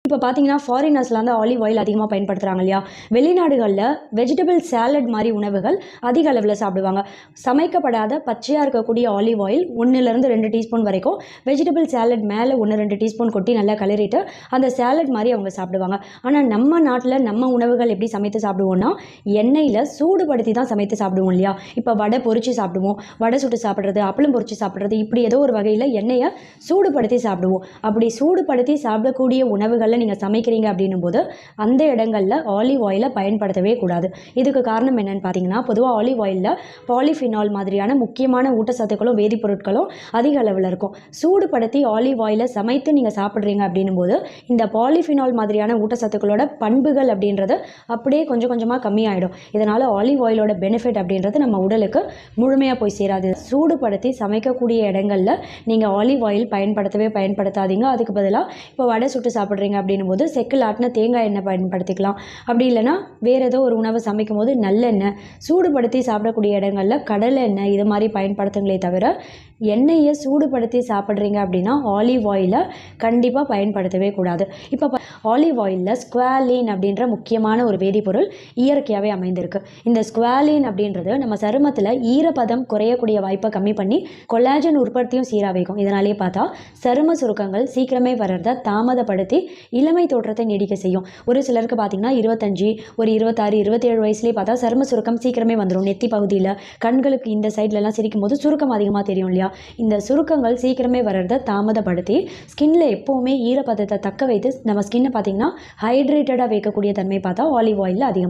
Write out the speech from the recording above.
இப்போ பார்த்தீங்கன்னா ஃபாரினர்ஸ்லாம் வந்து ஆலிவ் ஆயில் அதிகமாக பயன்படுத்துகிறாங்க இல்லையா. வெளிநாடுகளில் வெஜிடபிள் சாலட் மாதிரி உணவுகள் அதிக அளவில் சாப்பிடுவாங்க. சமைக்கப்படாத பச்சையாக இருக்கக்கூடிய ஆலிவ் ஆயில் 1லேருந்து 2 டீஸ்பூன் வரைக்கும் வெஜிடபிள் சாலட் மேலே 1-2 டீஸ்பூன் கொட்டி நல்லா கிளறிட்டு அந்த சாலட் மாதிரி அவங்க சாப்பிடுவாங்க. ஆனால் நம்ம நாட்டில் நம்ம உணவுகள் எப்படி சமைத்து சாப்பிடுவோம்னா எண்ணெயில் சூடுபடுத்தி தான் சமைத்து சாப்பிடுவோம் இல்லையா. இப்போ வடை பொரிச்சு சாப்பிடுவோம், வடை சுட்டு சாப்பிட்றது, அப்பளம் பொரிச்சு சாப்பிட்றது, இப்படி ஏதோ ஒரு வகையில் எண்ணெயை சூடுபடுத்தி சாப்பிடுவோம். அப்படி சூடுபடுத்தி சாப்பிடக்கூடிய உணவுகளில் நீங்கள் சமைக்கிறீங்க அப்படின்னும் போது அந்த இடங்களில் ஆலிவ் ஆயிலை பயன்படுத்தவே கூடாது. இதுக்கு காரணம் என்னன்னு பார்த்தீங்கன்னா, பொதுவாக ஆலிவ் ஆயிலில் பாலிஃபினால் மாதிரியான முக்கியமான ஊட்டச்சத்துக்களும் வேதிப்பொருட்களும் அதிக அளவில் இருக்கும். சூடுபடுத்தி ஆலிவ் ஆயிலை சமைத்து நீங்கள் சாப்பிட்றீங்க அப்படின்னும் போது இந்த பாலிஃபினால் மாதிரியான ஊட்டச்சத்துக்களோட பண்புகள் அப்படின்றது அப்படியே கொஞ்சம் கொஞ்சமாக கம்மியாயிடும். இதனால் ஆலிவ் ஆயிலோட பெனிஃபிட் அப்படின்றது நம்ம உடலுக்கு முழுமையாக போய் சேராது. சூடுபடுத்தி சமைக்கக்கூடிய இடங்களில் நீங்கள் ஆலிவ் ஆயில் பயன்படுத்தாதீங்க. அதுக்கு பதிலாக இப்போ வடை சுட்டு சாப்பிட்றீங்க அப்படின்னும் போது செக்கில் ஆட்டின தேங்காய் எண்ணெய் பயன்படுத்திக்கலாம். அப்படி இல்லைனா வேறு ஏதோ ஒரு உணவு சமைக்கும் போது நல்லெண்ணெய், சூடுபடுத்தி சாப்பிடக்கூடிய இடங்களில் கடலை எண்ணெய் இது மாதிரி பயன்படுத்துங்களே தவிர எண்ணெயை சூடுபடுத்தி சாப்பிட்றீங்க அப்படின்னா ஆலிவ் ஆயிலை கண்டிப்பாக பயன்படுத்தவே கூடாது. இப்போ ஆலிவ் ஆயிலில் ஸ்குவாலின் அப்படின்ற முக்கியமான ஒரு வேதிப்பொருள் இயற்கையாகவே அமைந்திருக்கு. இந்த ஸ்குவாலின் அப்படின்றது நம்ம சருமத்தில் ஈரப்பதம் குறையக்கூடிய வாய்ப்பை கம்மி பண்ணி கொலாஜன் உற்பத்தியும் சீராக வைக்கும். இதனாலேயே பார்த்தா சரும சுருக்கங்கள் சீக்கிரமே வர்றதை தாமதப்படுத்தி இளமை தோற்றத்தை நீடிக்க செய்யும். ஒரு சிலருக்கு பார்த்தீங்கன்னா 25, ஒரு 26, 27 வயசுலேயே பார்த்தா சரும சுருக்கம் சீக்கிரமே வந்துடும். நெத்தி பகுதியில், கண்களுக்கு இந்த சைட்லலாம் சிரிக்கும் போது சுருக்கம் அதிகமாக தெரியும் இல்லையா. இந்த சுருக்கங்கள் சீக்கிரமே வர்றதை தாமதப்படுத்தி ஸ்கின்ல எப்போவுமே ஈரப்பதத்தை தக்க வைத்து நம்ம ஸ்கின்னை பார்த்தீங்கன்னா ஹைட்ரேட்டடாக வைக்கக்கூடிய தன்மை பார்த்தா ஆலிவ் ஆயிலில் அதிகமாக